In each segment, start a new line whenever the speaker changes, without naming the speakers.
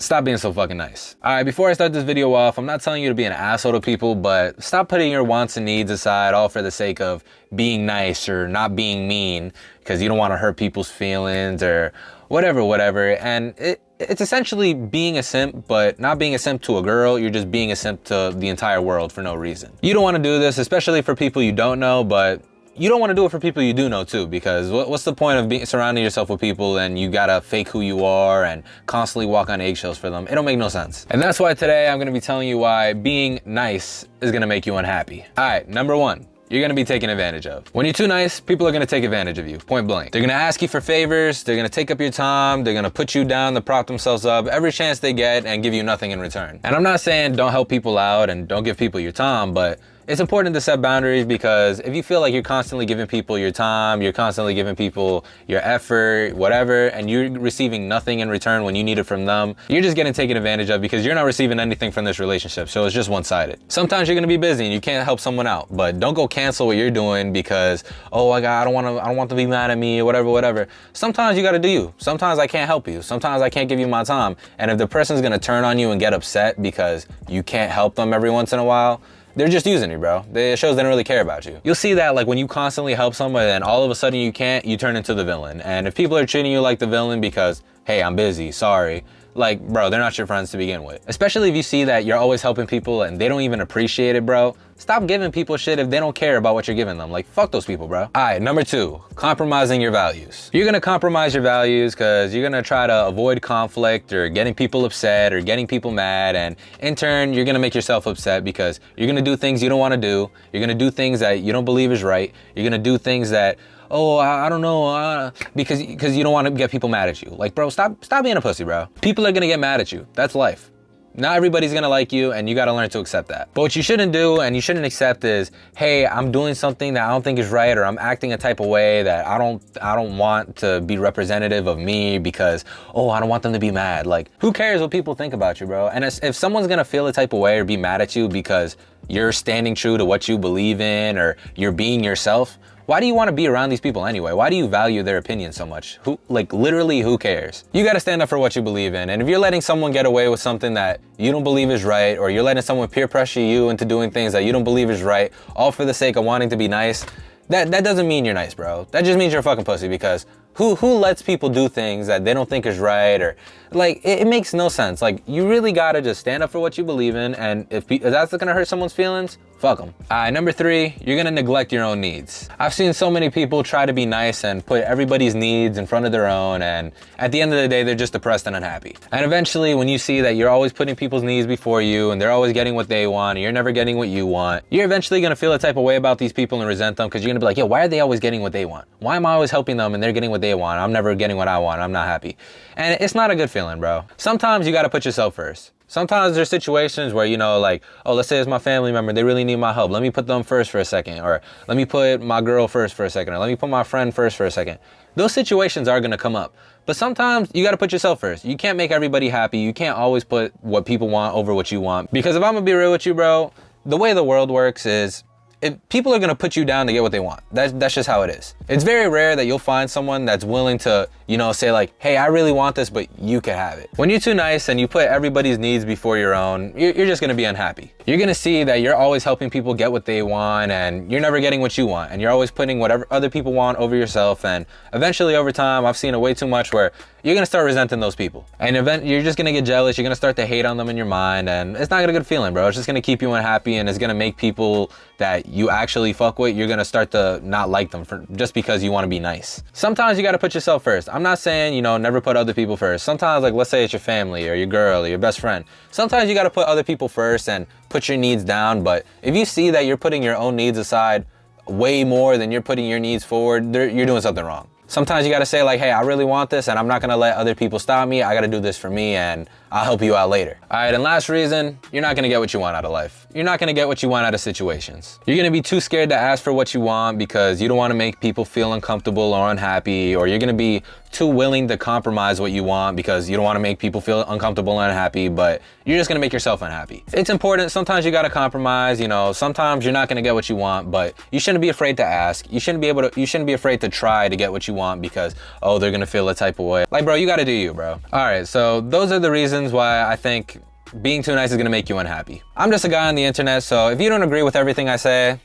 Stop being so fucking nice. All right, before I start this video off, I'm not telling you to be an asshole to people, but stop putting your wants and needs aside all for the sake of being nice or not being mean because you don't want to hurt people's feelings or whatever. And it's essentially being a simp, but not being a simp to a girl. You're just being a simp to the entire world for no reason. You don't want to do this, especially for people you don't know, but you don't want to do it for people you do know too, because what's the point of surrounding yourself with people and you gotta fake who you are and constantly walk on eggshells for them? It don't make no sense. And that's why today I'm gonna be telling you why being nice is gonna make you unhappy. All right, number one. You're gonna be taken advantage of. When you're too nice, people are gonna take advantage of you, point blank. They're gonna ask you for favors, they're gonna take up your time, they're gonna put you down to prop themselves up every chance they get and give you nothing in return. And I'm not saying don't help people out and don't give people your time, but it's important to set boundaries, because if you feel like you're constantly giving people your time, you're constantly giving people your effort, whatever, and you're receiving nothing in return when you need it from them, you're just getting taken advantage of because you're not receiving anything from this relationship. So it's just one-sided. Sometimes you're gonna be busy and you can't help someone out, but don't go cancel what you're doing because, oh, I don't want them to be mad at me or whatever. Sometimes you gotta do you. Sometimes I can't help you. Sometimes I can't give you my time. And if the person's gonna turn on you and get upset because you can't help them every once in a while, they're just using you, bro. It shows they don't really care about you. You'll see that like when you constantly help someone and all of a sudden you can't, you turn into the villain. And if people are treating you like the villain because, hey, I'm busy, sorry, like, bro, they're not your friends to begin with. Especially if you see that you're always helping people and they don't even appreciate it, bro. Stop giving people shit if they don't care about what you're giving them. Like, fuck those people, bro. All right, number two, compromising your values. You're gonna compromise your values because you're gonna try to avoid conflict or getting people upset or getting people mad. And in turn, you're gonna make yourself upset because you're gonna do things you don't wanna do. You're gonna do things that you don't believe is right. You're gonna do things that, oh, I don't know, because you don't want to get people mad at you. Like, bro, stop being a pussy, bro. People are gonna get mad at you. That's life. Not everybody's gonna like you, and you gotta learn to accept that. But what you shouldn't do and you shouldn't accept is, hey, I'm doing something that I don't think is right, or I'm acting a type of way that I don't want to be representative of me because, oh, I don't want them to be mad. Like, who cares what people think about you, bro? And if someone's gonna feel a type of way or be mad at you because you're standing true to what you believe in or you're being yourself, why do you want to be around these people anyway? Why do you value their opinion so much? Literally, who cares? You got to stand up for what you believe in. And if you're letting someone get away with something that you don't believe is right, or you're letting someone peer pressure you into doing things that you don't believe is right, all for the sake of wanting to be nice, that doesn't mean you're nice, bro. That just means you're a fucking pussy, because who lets people do things that they don't think is right? Or like, it makes no sense. Like, you really gotta just stand up for what you believe in, and if that's gonna hurt someone's feelings, fuck them. All right, number three, you're gonna neglect your own needs. I've seen so many people try to be nice and put everybody's needs in front of their own, and at the end of the day, they're just depressed and unhappy. And eventually, when you see that you're always putting people's needs before you, and they're always getting what they want, and you're never getting what you want, you're eventually gonna feel a type of way about these people and resent them, because you're gonna be like, yo, why are they always getting what they want? Why am I always helping them and they're getting what they want? I'm never getting what I want. I'm not happy. And it's not a good feeling, bro. Sometimes you gotta put yourself first. Sometimes there's situations where, you know, like, oh, let's say it's my family member, they really need my help. Let me put them first for a second, or let me put my girl first for a second, or let me put my friend first for a second. Those situations are gonna come up. But sometimes you gotta put yourself first. You can't make everybody happy. You can't always put what people want over what you want. Because if I'm gonna be real with you, bro, the way the world works is, if people are gonna put you down to get what they want. That's just how it is. It's very rare that you'll find someone that's willing to, you know, say like, hey, I really want this, but you can have it. When you're too nice and you put everybody's needs before your own, you're just gonna be unhappy. You're gonna see that you're always helping people get what they want, and you're never getting what you want, and you're always putting whatever other people want over yourself. And eventually over time, I've seen it way too much where you're gonna start resenting those people. And you're just gonna get jealous, you're gonna start to hate on them in your mind, and it's not a good feeling, bro. It's just gonna keep you unhappy, and it's gonna make people that you actually fuck with, you're gonna start to not like them just because you wanna be nice. Sometimes you gotta put yourself first. I'm not saying, you know, never put other people first. Sometimes, like, let's say it's your family or your girl or your best friend. Sometimes you gotta put other people first and put your needs down. But if you see that you're putting your own needs aside way more than you're putting your needs forward, you're doing something wrong. Sometimes you gotta say like, hey, I really want this and I'm not gonna let other people stop me. I gotta do this for me and I'll help you out later. All right, and last reason, you're not gonna get what you want out of life. You're not gonna get what you want out of situations. You're gonna be too scared to ask for what you want because you don't wanna make people feel uncomfortable or unhappy, or you're gonna be too willing to compromise what you want because you don't wanna make people feel uncomfortable and unhappy, but you're just gonna make yourself unhappy. It's important, sometimes you gotta compromise, you know, sometimes you're not gonna get what you want, but you shouldn't be afraid to ask. You shouldn't be afraid to try to get what you you want because, oh, they're gonna feel a type of way. Like, bro, you gotta do you, bro. All right, so those are the reasons why I think being too nice is gonna make you unhappy. I'm just a guy on the internet, so if you don't agree with everything I say,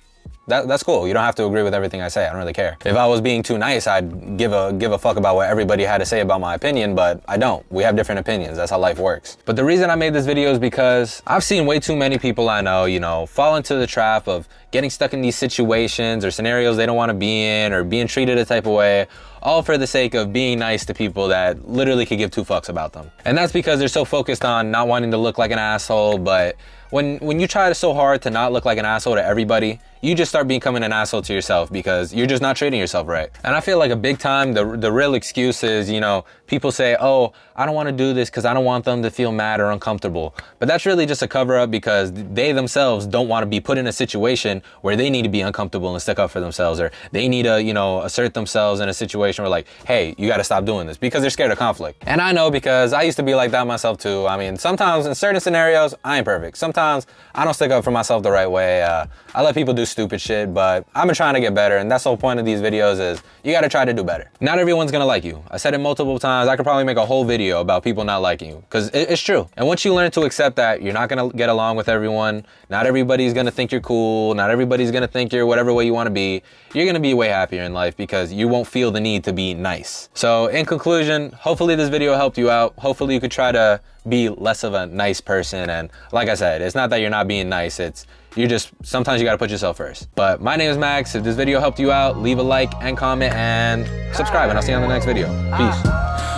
that's cool. You don't have to agree with everything I say. I don't really care. If I was being too nice, I'd give a fuck about what everybody had to say about my opinion, but I don't. We have different opinions. That's how life works. But the reason I made this video is because I've seen way too many people I know, you know, fall into the trap of getting stuck in these situations or scenarios they don't want to be in, or being treated a type of way, all for the sake of being nice to people that literally could give two fucks about them. And that's because they're so focused on not wanting to look like an asshole. But when you try so hard to not look like an asshole to everybody, you just start becoming an asshole to yourself because you're just not treating yourself right. And I feel like a big time, the real excuse is, you know, people say, oh, I don't want to do this because I don't want them to feel mad or uncomfortable. But that's really just a cover up because they themselves don't want to be put in a situation where they need to be uncomfortable and stick up for themselves, or they need to, you know, assert themselves in a situation where like, hey, you got to stop doing this, because they're scared of conflict. And I know, because I used to be like that myself too. I mean, sometimes in certain scenarios, I ain't perfect. Sometimes I don't stick up for myself the right way. I let people do stupid shit, but I've been trying to get better, and that's the whole point of these videos is you got to try to do better. Not everyone's gonna like you. I said it multiple times. I could probably make a whole video about people not liking you, because it's true. And once you learn to accept that you're not gonna get along with everyone, not everybody's gonna think you're cool, not everybody's gonna think you're whatever way you want to be, you're gonna be way happier in life because you won't feel the need to be nice. So in conclusion, hopefully this video helped you out. Hopefully you could try to be less of a nice person. And like I said, it's not that you're not being nice, it's you're just, sometimes you gotta put yourself first. But my name is Max. If this video helped you out, leave a like and comment and subscribe, and I'll see you on the next video. Peace.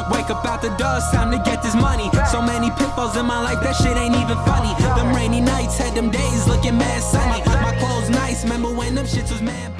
Wake up out the door, it's time to get this money. So many pitfalls in my life, that shit ain't even funny. Them rainy nights had them days looking mad sunny. My clothes nice, remember when them shits was mad